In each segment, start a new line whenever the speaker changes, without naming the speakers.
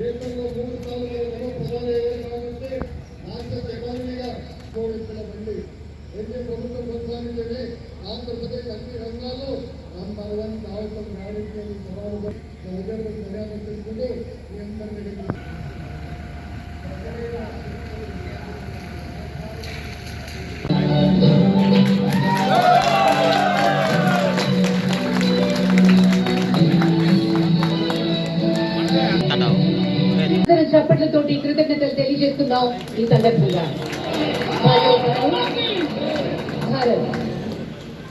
దేశంలో 3 సార్లు ప్రధాని ఏమంటే రాష్ట్ర ఎకానమీగా కోవించబడింది. ఎన్ని ప్రభుత్వం కొనసాగించే ఆంధ్రప్రదేశ్ అన్ని రంగాల్లో నంబర్ 1 కావడం రావడానికి సవాలుగా ధన్యవాదాలు తెలుసుకుంటూ మీ అందరికీ
చప్పట్లతోటి కృతజ్ఞతలు తెలియజేస్తున్నాం. ఈ సందర్భంగా भारत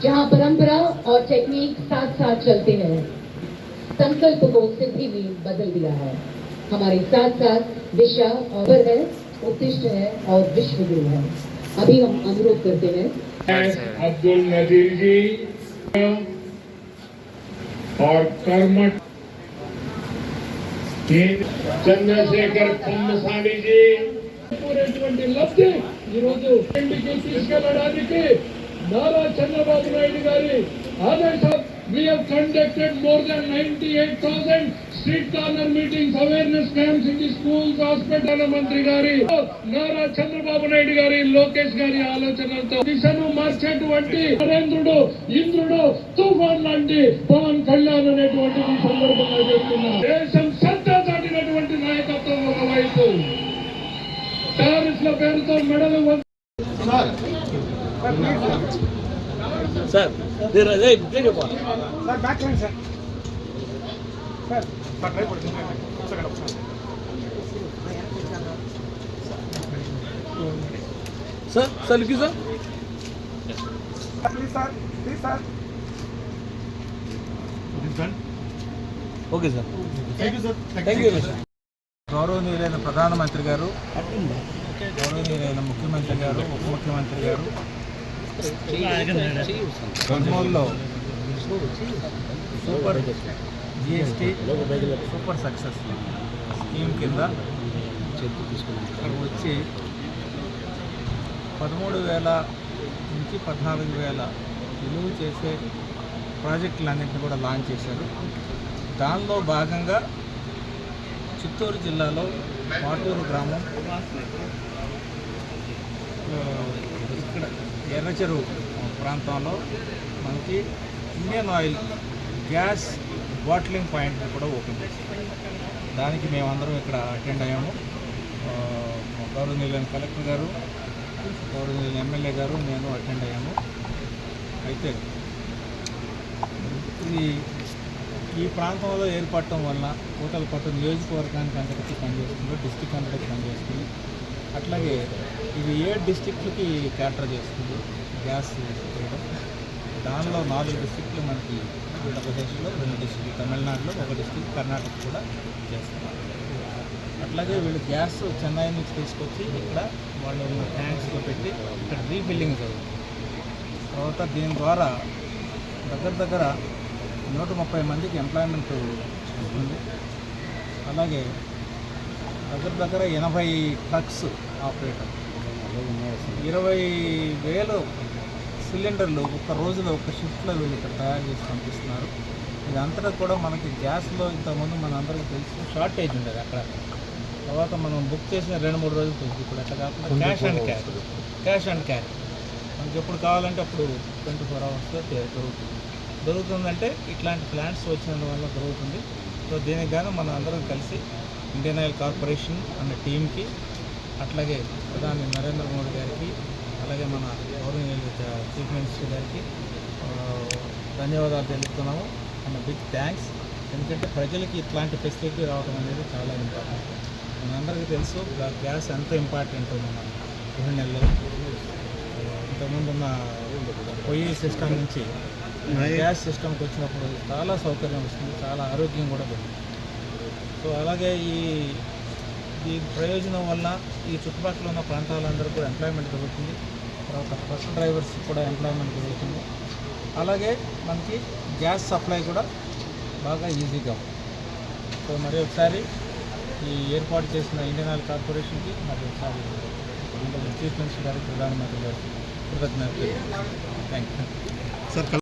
जहाँ परंपरा और टेक्निक साथ साथ चलते हैं, संकल्प को सिद्धि में बदल दिया है. हमारे साथ साथ दिशा और है, उत्तिष्ठ है और विश्व गुरु है. अभी हम अनुरोध करते हैं
अब्दुल नजीर जी और कर्मठ చంద్రశేఖర్ పొమ్మసాని జీ లబ్ధి ఈరోజు ఇంటికి తీసుకెళ్లడానికి నారా చంద్రబాబు నాయుడు గారి ఆదేశాలు. We have conducted more than 98,000 street corner meetings, awareness camps in the schools, hospital. మంత్రి గారి నారా చంద్రబాబు నాయుడు గారి, లోకేష్ గారి ఆలోచనలతో దిశను మార్చేటువంటి నరేంద్రుడు, ఇంద్రుడు, తుఫాన్ లాంటి పవన్ కళ్యాణ్ అనేటువంటి సందర్భంగా చెప్తున్నారు. దేశం సత్తా చాటినటువంటి నాయకత్వం ఒకవైపు, టెర్రరిస్టుల పేరుతో మెడలు
sir back line sir sir సల్కి sir please sir okay sir thank you sir. గౌరవనీయులైన ప్రధానమంత్రి గారు, గౌరవనీయులైన ముఖ్యమంత్రి గారు, ఉప ముఖ్యమంత్రి గారు కర్నూలులో super GST super success scheme కింద వచ్చి 13,000 నుంచి 14,000 విలువ చేసే ప్రాజెక్టులన్నింటినీ కూడా లాంచ్ చేశారు. దానిలో భాగంగా చిత్తూరు జిల్లాలో పాటూరు గ్రామం, ఇక్కడ ఎర్రచెరువు ప్రాంతంలో మనకి Indian oil gas bottling point కూడా ఓపెన్ చేశారు. దానికి మేమందరం ఇక్కడ అటెండ్ అయ్యాము. గౌరవనీయులైన కలెక్టర్ గారు, గౌరవనీయులైన ఎమ్మెల్యే గారు, నేను అటెండ్ అయ్యాము. అయితే ఇది ఈ ప్రాంతంలో ఏర్పడటం వలన కోటలపట్టు నియోజకవర్గానికి అందరికీ పనిచేస్తుంది, డిస్టిక్ అందరికీ పనిచేస్తుంది. అట్లాగే ఇది 7 డిస్టిక్లకి క్యాటర్ చేస్తుంది గ్యాస్ చేయడం. దానిలో 4 డిస్టిక్లు మనకి ఆంధ్రప్రదేశ్లో, 2 డిస్టిక్లు తమిళనాడులో, 1 డిస్టిక్ కర్ణాటక కూడా చేస్తున్నారు. అట్లాగే వీళ్ళు గ్యాస్ చెన్నై నుంచి తీసుకొచ్చి ఇక్కడ వాళ్ళు ట్యాంక్స్లో పెట్టి ఇక్కడ రీఫిల్లింగ్ జరుగుతుంది. తర్వాత దీని ద్వారా దగ్గర 130 మందికి ఎంప్లాయ్మెంట్ ఉంటుంది. అలాగే దగ్గర 80 ట్రక్స్ ఆపరేటర్, 20,000 సిలిండర్లు ఒక్క రోజులో ఒక షిఫ్ట్లో వీళ్ళు ఇక్కడ తయారు చేసి పంపిస్తున్నారు. ఇదంతా కూడా మనకి గ్యాస్లో ఇంతకుముందు మన అందరికీ తెలిసి షార్టేజ్ ఉండేది అక్కడ. తర్వాత మనం బుక్ చేసిన 2-3 రోజులు తెలిసి ఇప్పుడు అట్లా కాకుండా క్యాష్ అండ్ క్యారీ మనకి ఎప్పుడు కావాలంటే అప్పుడు 24 అవర్స్లో దొరుకుతుందంటే ఇట్లాంటి ప్లాంట్స్ వచ్చినందువల్ల దొరుకుతుంది. సో దీనికి గాను మనం అందరం కలిసి ఇండియన్ ఆయిల్ కార్పొరేషన్ అన్న టీంకి, అట్లాగే ప్రధాని నరేంద్ర మోడీ గారికి, అలాగే మన గవర్నమెంట్ చీఫ్ మినిస్టర్ గారికి ధన్యవాదాలు తెలుపుతున్నాము. And big thanks. ఎందుకంటే ప్రజలకి ఇట్లాంటి ఫెసిలిటీ రావడం అనేది చాలా ఇంపార్టెంట్. మనందరికీ తెలుసు గ్యాస్ ఎంత ఇంపార్టెంట్ మన గృహిణుల్లో. ఇంతకుముందు ఉన్న పొయ్యి సిస్టమ్ నుంచి గ్యాస్ సిస్టమ్కి వచ్చినప్పుడు చాలా సౌకర్యం వస్తుంది, చాలా ఆరోగ్యం కూడా పెరుగుతుంది. సో అలాగే ఈ ఈ ప్రయోజనం వల్ల ఈ చుట్టుపక్కల ఉన్న ప్రాంతాలందరూ కూడా ఎంప్లాయ్మెంట్ దొరుకుతుంది. తర్వాత బస్ డ్రైవర్స్ కూడా ఎంప్లాయ్మెంట్ దొరుకుతుంది. అలాగే మనకి గ్యాస్ సప్లై కూడా బాగా ఈజీగా ఉంది. సో మరి ఒకసారి ఈ ఏర్పాటు చేసిన ఇండియన్ ఆయిల్ కార్పొరేషన్కి మరి ఒకసారి చీఫ్ మినిస్టర్ గారికి, ప్రధానమంత్రి గారికి కృతజ్ఞతలు. Thank you sir.